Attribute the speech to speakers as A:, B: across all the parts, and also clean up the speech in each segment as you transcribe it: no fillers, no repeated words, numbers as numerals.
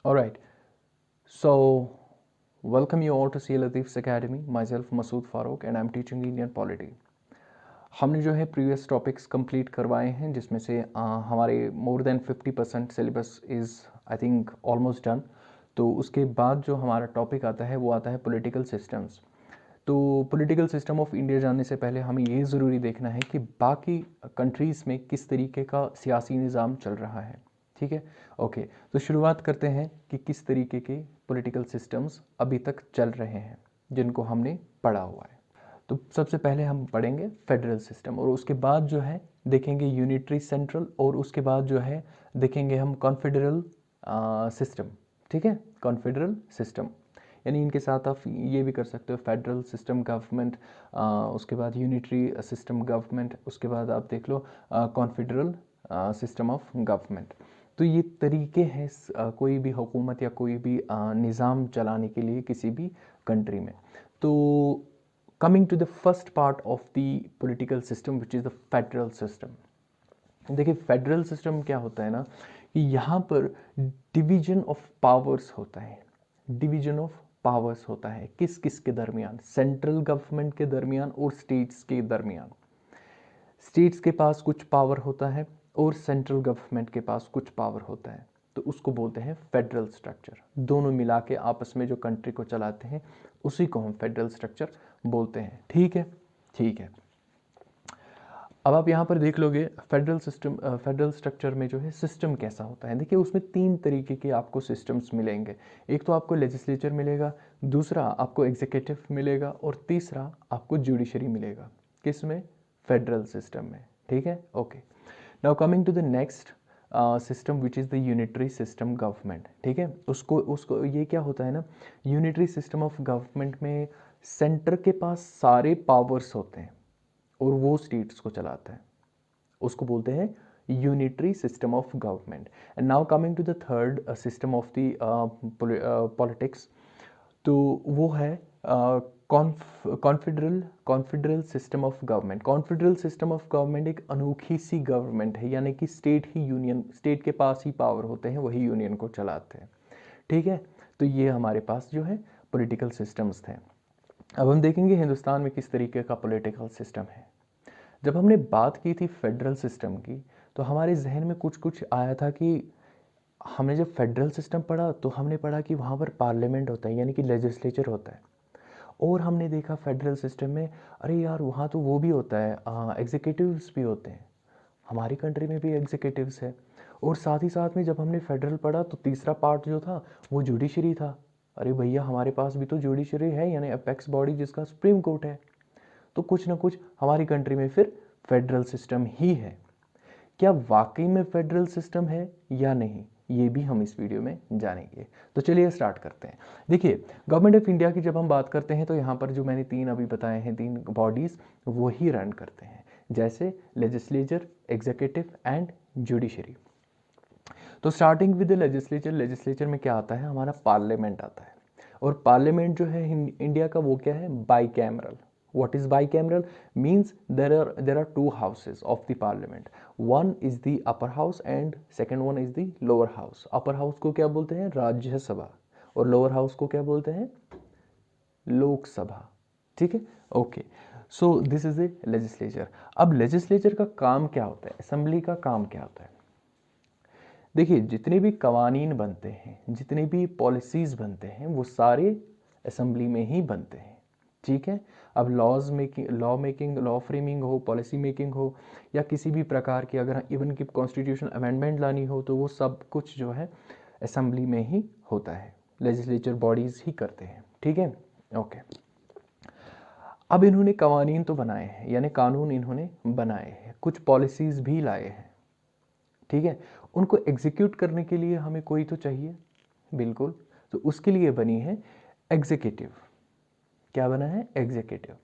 A: Alright, so welcome you all to CA Latif's Academy. Myself Masood Farooq and I'm teaching Indian Polity. हमने जो है previous topics complete करवाए हैं जिसमें से हमारे more than 50% syllabus is I think almost done. तो उसके बाद जो हमारा टॉपिक आता है वो आता है पॉलिटिकल सिस्टम्स। तो पॉलिटिकल सिस्टम ऑफ इंडिया जानने से पहले हमें ये ज़रूरी देखना है कि बाकी कंट्रीज़ में किस तरीके का सियासी निज़ाम चल रहा है। ठीक है, ओके। तो शुरुआत करते हैं कि किस तरीके के पॉलिटिकल सिस्टम्स अभी तक चल रहे हैं जिनको हमने पढ़ा हुआ है। तो सबसे पहले हम पढ़ेंगे फेडरल सिस्टम और उसके बाद जो है देखेंगे यूनिटरी सेंट्रल और उसके बाद जो है देखेंगे हम कॉन्फेडरल सिस्टम। ठीक है, कॉन्फेडरल सिस्टम यानी इनके साथ आप ये भी कर सकते हो फेडरल सिस्टम गवर्नमेंट, उसके बाद यूनिटरी सिस्टम गवर्नमेंट, उसके बाद आप देख लो कॉन्फेडरल सिस्टम ऑफ गवर्नमेंट। तो ये तरीके हैं कोई भी हुकूमत या कोई भी निज़ाम चलाने के लिए किसी भी कंट्री में। तो coming to the first part of the political system which is the federal system. देखिए फेडरल सिस्टम क्या होता है ना कि यहाँ पर डिवीजन ऑफ पावर्स होता है। डिवीजन ऑफ पावर्स होता है किस किस के दरमियान, सेंट्रल गवर्नमेंट के दरमियान और स्टेट्स के दरमियान। स्टेट्स के पास कुछ पावर होता है और सेंट्रल गवर्नमेंट के पास कुछ पावर होता है, तो उसको बोलते हैं फेडरल स्ट्रक्चर। दोनों मिला के आपस में जो कंट्री को चलाते हैं उसी को हम फेडरल स्ट्रक्चर बोलते हैं। ठीक है, ठीक है। अब आप यहाँ पर देख लोगे फेडरल सिस्टम, फेडरल स्ट्रक्चर में जो है सिस्टम कैसा होता है। देखिए उसमें तीन तरीके के आपको सिस्टम्स मिलेंगे। एक तो आपको लेजिस्लेचर मिलेगा, दूसरा आपको एग्जीक्यूटिव मिलेगा और तीसरा आपको जुडिशरी मिलेगा। किस में? फेडरल सिस्टम में। ठीक है, okay. Now coming to the next system which is the unitary system government. ठीक है, उसको ये क्या होता है ना, यूनिटरी सिस्टम ऑफ गवर्नमेंट में सेंटर के पास सारे पावर्स होते हैं और वो स्टेट्स को चलाता है, उसको बोलते हैं unitary system of government. And now coming to the third system of the politics, तो वो है confederal system of government. Confederal system of government एक अनोखी सी गवर्नमेंट है, यानी कि स्टेट के पास ही पावर होते हैं, वही यूनियन को चलाते हैं। ठीक है, तो ये हमारे पास जो है पॉलिटिकल सिस्टम्स थे। अब हम देखेंगे हिंदुस्तान में किस तरीके का पॉलिटिकल सिस्टम है। जब हमने बात की थी फेडरल सिस्टम की तो हमारे जहन में कुछ कुछ आया था कि हमने जब फेडरल सिस्टम पढ़ा तो हमने पढ़ा कि वहाँ पर पार्लियामेंट होता है, यानी कि लेजिस्लेचर होता है। और हमने देखा फेडरल सिस्टम में अरे यार वहाँ तो वो भी होता है, एग्जीक्यूटिव्स भी होते हैं। हमारी कंट्री में भी एग्जीक्यूटिव्स है। और साथ ही साथ में जब हमने फेडरल पढ़ा तो तीसरा पार्ट जो था वो जुडिशरी था। अरे भैया हमारे पास भी तो जुडिशरी है, यानी अपेक्स बॉडी जिसका सुप्रीम कोर्ट है। तो कुछ ना कुछ हमारी कंट्री में फिर फेडरल सिस्टम ही है। क्या वाकई में फेडरल सिस्टम है या नहीं, ये भी हम इस वीडियो में जानेंगे। तो चलिए स्टार्ट करते हैं। देखिए गवर्नमेंट ऑफ इंडिया की जब हम बात करते हैं तो यहाँ पर जो मैंने तीन अभी बताए हैं, तीन बॉडीज़ वो ही रन करते हैं, जैसे लेजिस्लेचर, एग्जीक्यूटिव एंड जुडिशरी। तो स्टार्टिंग विद लेजिस्लेचर, लेजिस्लेचर में क्या आता है, हमारा पार्लियामेंट आता है। और पार्लियामेंट जो है इंडिया का वो क्या है, by cameral. What is bicameral? Means there are two houses of the parliament. One is the upper house and second one is the lower house. Upper house को क्या बोलते हैं, राज्यसभा, और lower house को क्या बोलते हैं, लोकसभा। ठीक है, okay. So this is the legislature. अब लेजिस्लेचर का काम क्या होता है, असेंबली का काम क्या होता है। देखिए जितने भी कवानीन बनते हैं, जितने भी पॉलिसीज बनते हैं वो सारे असेंबली में ही बनते हैं। ठीक है, अब लॉ मेकिंग, लॉ फ्रेमिंग हो, पॉलिसी मेकिंग हो, या किसी भी प्रकार की अगर इवन की कॉन्स्टिट्यूशन अमेंडमेंट लानी हो तो वो सब कुछ जो है असेंबली में ही होता है, लेजिस्लेचर बॉडीज़ ही करते हैं। ठीक है, ओके। अब इन्होंने कवानीन तो बनाए हैं, यानी कानून इन्होंने बनाए हैं, कुछ पॉलिसीज़ भी लाए हैं। ठीक है, उनको एग्जीक्यूट करने के लिए हमें कोई तो चाहिए, बिल्कुल। तो उसके लिए बनी है एग्जीक्यूटिव। क्या बना है, एग्जीक्यूटिव।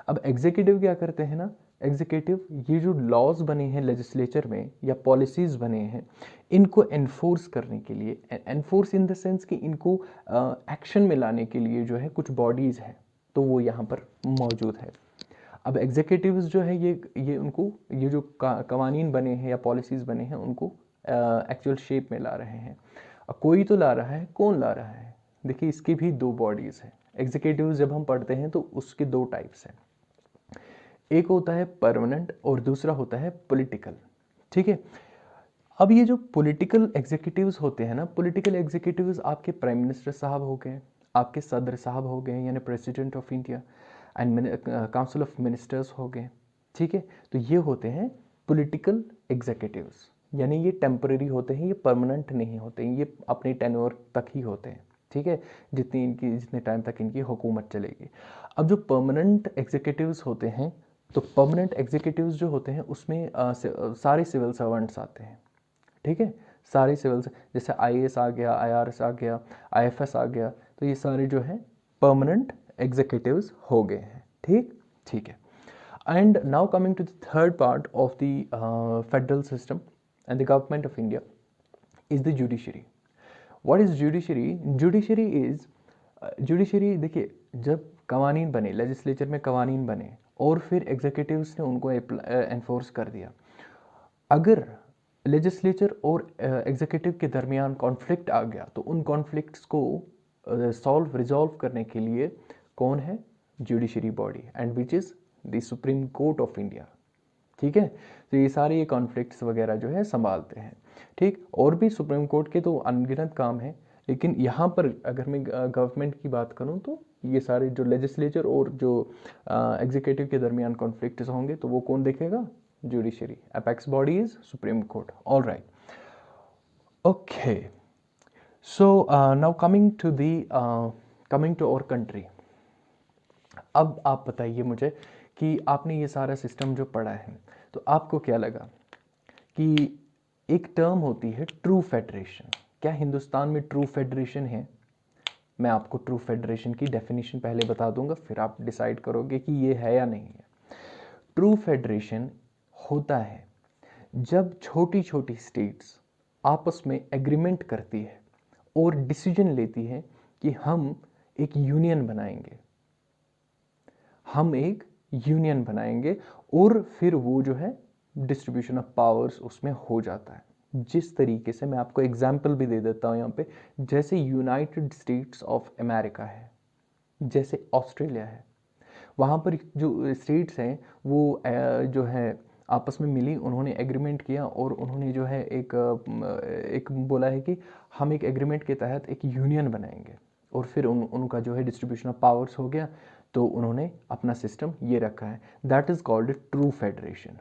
A: अब एग्जीक्यूटिव क्या करते हैं ना, एग्जीक्यूटिव ये जो लॉज बने हैं लेजिस्लेचर में या पॉलिसीज बने हैं, इनको एनफोर्स करने के लिए, एनफोर्स इन द सेंस कि इनको एक्शन में लाने के लिए जो है कुछ बॉडीज़ हैं, तो वो यहाँ पर मौजूद है। अब एग्जीक्यूटिव्स जो है ये उनको ये जो कवानीन बने हैं या पॉलिसीज़ बने हैं उनको एक्चुअल शेप में ला रहे हैं। कोई तो ला रहा है, कौन ला रहा है? देखिए इसकी भी दो बॉडीज़ हैं। एग्जीक्यूटिव जब हम पढ़ते हैं तो उसके दो टाइप्स हैं, एक होता है परमानेंट और दूसरा होता है पॉलिटिकल। ठीक है, अब ये जो पॉलिटिकल एग्जीक्यूटिव्स होते हैं ना, पॉलिटिकल एग्जीक्यूटिव्स आपके प्राइम मिनिस्टर साहब हो गए, आपके सदर साहब हो गए यानी president of India, and council of ministers हो गए। ठीक है, तो ये होते हैं पॉलिटिकल एग्जीक्यूटिव्स, यानी ये टेम्पररी होते हैं, ये परमानेंट नहीं होते हैं, ये अपनी टेन्योर तक ही होते हैं। ठीक है, जितने टाइम तक इनकी हुकूमत चलेगी। अब जो परमानेंट एग्जीक्यूटिव्स होते हैं, तो परमानेंट एग्जीक्यूटिव्स जो होते हैं उसमें सारे सिविल सर्वेंट्स आते हैं। ठीक है, सारे सिविल, जैसे आईएएस आ गया, आईआरएस आ गया, आईएफएस आ गया, तो ये सारे जो हैं परमानेंट एग्जीक्यूटिव्स हो गए हैं। ठीक ठीक है। And now coming to the third part of the federal system and the government of India is the judiciary. What is judiciary? Judiciary is, judiciary देखिए, जब कवानीन बने, लेजिस्लेचर में कवानीन बने और फिर एग्जीक्यूटिव्स ने उनको एनफोर्स कर दिया, अगर लेजिस्लेचर और एग्जीक्यूटिव के दरमियान कॉन्फ्लिक्ट आ गया तो उन कॉन्फ्लिक्ट्स को रिजॉल्व करने के लिए कौन है? Judiciary body, and which is the supreme court of India. ठीक है, तो ये सारे ये कॉन्फ्लिक्ट्स वगैरह जो है संभालते हैं। ठीक, और भी सुप्रीम कोर्ट के तो अनगिनत काम है, लेकिन यहाँ पर अगर मैं गवर्नमेंट की बात करूँ तो ये सारे जो लेजिस्लेचर और जो एग्जीक्यूटिव के दरमियान कॉन्फ्लिक्ट्स होंगे तो वो कौन देखेगा? Judiciary. Apex body is supreme court. All right, okay. So now coming to our country. अब आप बताइए मुझे कि आपने ये सारा सिस्टम जो पढ़ा है तो आपको क्या लगा कि एक टर्म होती है ट्रू फेडरेशन। क्या हिंदुस्तान में ट्रू फेडरेशन है? मैं आपको ट्रू फेडरेशन की डेफिनेशन पहले बता दूंगा, फिर आप डिसाइड करोगे कि ये है या नहीं है। ट्रू फेडरेशन होता है जब छोटी छोटी स्टेट्स आपस में एग्रीमेंट करती है और डिसीजन लेती है कि हम एक यूनियन बनाएंगे, हम एक यूनियन बनाएंगे, और फिर वो जो है डिस्ट्रीब्यूशन ऑफ पावर्स उसमें हो जाता है। जिस तरीके से, मैं आपको एग्जाम्पल भी दे देता हूँ यहाँ पे, जैसे यूनाइटेड स्टेट्स ऑफ अमेरिका है, जैसे ऑस्ट्रेलिया है, वहाँ पर जो स्टेट्स हैं वो जो है आपस में मिली, उन्होंने एग्रीमेंट किया और उन्होंने जो है एक बोला है कि हम एक एग्रीमेंट के तहत एक यूनियन बनाएंगे, और फिर उनका जो है डिस्ट्रीब्यूशन ऑफ पावर्स हो गया, तो उन्होंने अपना सिस्टम ये रखा है। That is called true federation.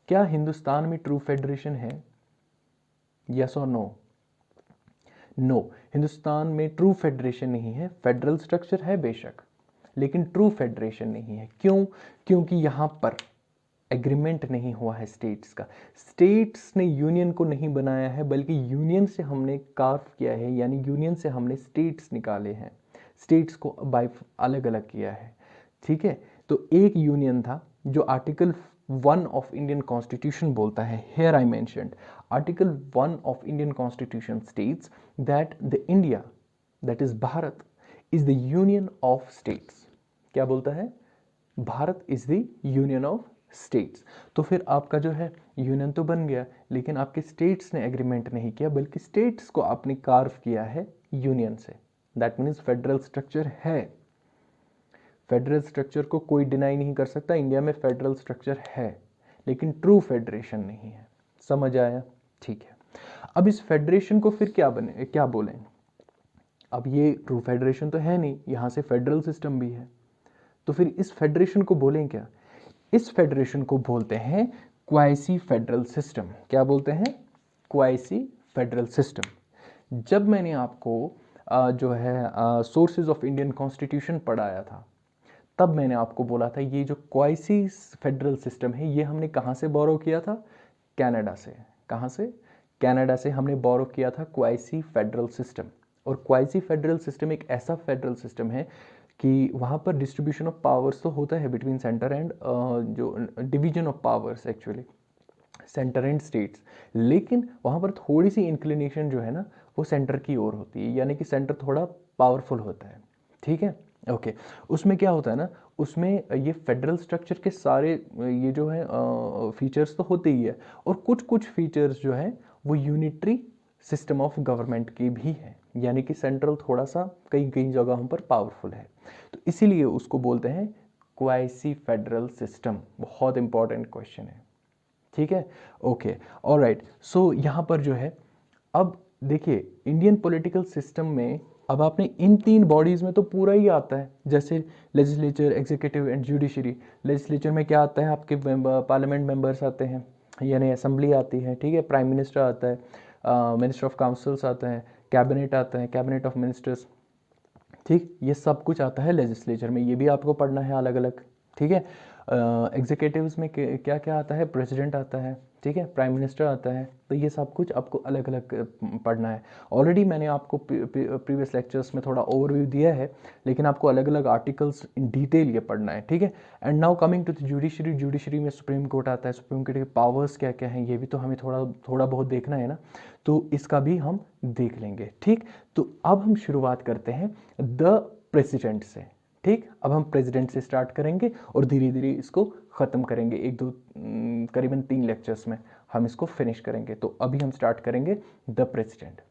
A: क्या हिंदुस्तान में ट्रू फेडरेशन है? यस और नो? नो, हिंदुस्तान में ट्रू फेडरेशन नहीं है। फेडरल स्ट्रक्चर है बेशक, लेकिन ट्रू फेडरेशन नहीं है। क्यों? क्योंकि यहाँ पर एग्रीमेंट नहीं हुआ है स्टेट्स का। स्टेट्स ने यूनियन को नहीं बनाया है, बल्कि यूनियन से हमने कार्व किया है, यानी यूनियन से हमने स्टेट्स निकाले हैं, स्टेट्स को बाय अलग अलग किया है। ठीक है, तो एक यूनियन था जो आर्टिकल 1 ऑफ इंडियन कॉन्स्टिट्यूशन बोलता है। Here I mentioned article 1 of Indian constitution states that the India, that is Bharat, is the union of states. क्या बोलता है? Bharat is the union of states. तो फिर आपका जो है यूनियन तो बन गया, लेकिन आपके स्टेट्स ने एग्रीमेंट नहीं किया, बल्कि स्टेट्स को आपने कार्व किया है यूनियन से। दैट मीन्स फेडरल स्ट्रक्चर है। फेडरल स्ट्रक्चर को कोई डिनाई नहीं कर सकता, इंडिया में फेडरल स्ट्रक्चर है, लेकिन ट्रू फेडरेशन नहीं है। समझ आया? ठीक है। अब इस फेडरेशन को फिर क्या बोलें? अब ये ट्रू फेडरेशन तो है नहीं, यहाँ से फेडरल सिस्टम भी है, तो फिर इस फेडरेशन को बोलें क्या? इस फेडरेशन को बोलते हैं क्वासी फेडरल सिस्टम। क्या बोलते हैं? Quasi federal system. जब मैंने आपको जो है सोर्सेज ऑफ इंडियन कॉन्स्टिट्यूशन पढ़ाया था, तब मैंने आपको बोला था ये जो क्वासी फेडरल सिस्टम है, ये हमने कहाँ से बोरो किया था? कनाडा से। कहाँ से? कनाडा से हमने बोरो किया था क्वासी फेडरल सिस्टम। और क्वासी फेडरल सिस्टम एक ऐसा फेडरल सिस्टम है कि वहाँ पर डिस्ट्रीब्यूशन ऑफ पावर्स तो होता है बिटवीन सेंटर एंड जो division of powers actually centre and states, लेकिन वहाँ पर थोड़ी सी इंक्लिनेशन जो है ना वो सेंटर की ओर होती है, यानी कि सेंटर थोड़ा पावरफुल होता है। ठीक है, ओके। उसमें क्या होता है ना, उसमें ये फेडरल स्ट्रक्चर के सारे ये जो है फीचर्स तो होते ही है, और कुछ कुछ फीचर्स जो है वो यूनिटरी सिस्टम ऑफ गवर्नमेंट की भी है, यानी कि सेंट्रल थोड़ा सा कई कई जगहों पर पावरफुल है, तो इसीलिए उसको बोलते हैं क्वासी फेडरल सिस्टम। बहुत इंपॉर्टेंट क्वेश्चन है, ठीक है, ओके, ऑलराइट। सो यहाँ पर जो है, अब देखिए इंडियन पॉलिटिकल सिस्टम में अब आपने इन तीन बॉडीज़ में तो पूरा ही आता है, जैसे legislature, executive and judiciary. Legislature में क्या आता है, आपके पार्लियामेंट मेंबर्स आते हैं, यानी असेंबली आती है, ठीक है, प्राइम मिनिस्टर आता है, मिनिस्टर ऑफ काउंसिल्स आता है, कैबिनेट आता है, कैबिनेट ऑफ मिनिस्टर्स, ठीक, ये सब कुछ आता है लेजिस्लेचर में, ये भी आपको पढ़ना है अलग अलग, ठीक है। एग्जीक्यूटिव्स में क्या क्या आता है, प्रेसिडेंट आता है, ठीक है, प्राइम मिनिस्टर आता है, तो ये सब कुछ आपको अलग अलग पढ़ना है। ऑलरेडी मैंने आपको प्रीवियस लेक्चर्स में थोड़ा ओवरव्यू दिया है, लेकिन आपको अलग अलग आर्टिकल्स इन डिटेल ये पढ़ना है, ठीक है। And now coming to the judiciary. Judiciary में सुप्रीम कोर्ट आता है, सुप्रीम कोर्ट के पावर्स क्या क्या हैं, ये भी तो हमें थोड़ा बहुत देखना है ना, तो इसका भी हम देख लेंगे, ठीक। तो अब हम शुरुआत करते हैं द प्रेसिडेंट से, ठीक। अब हम प्रेसिडेंट से स्टार्ट करेंगे और धीरे धीरे इसको ख़त्म करेंगे, एक दो करीबन 3 लेक्चर्स में हम इसको फिनिश करेंगे। तो अभी हम स्टार्ट करेंगे द प्रेसिडेंट।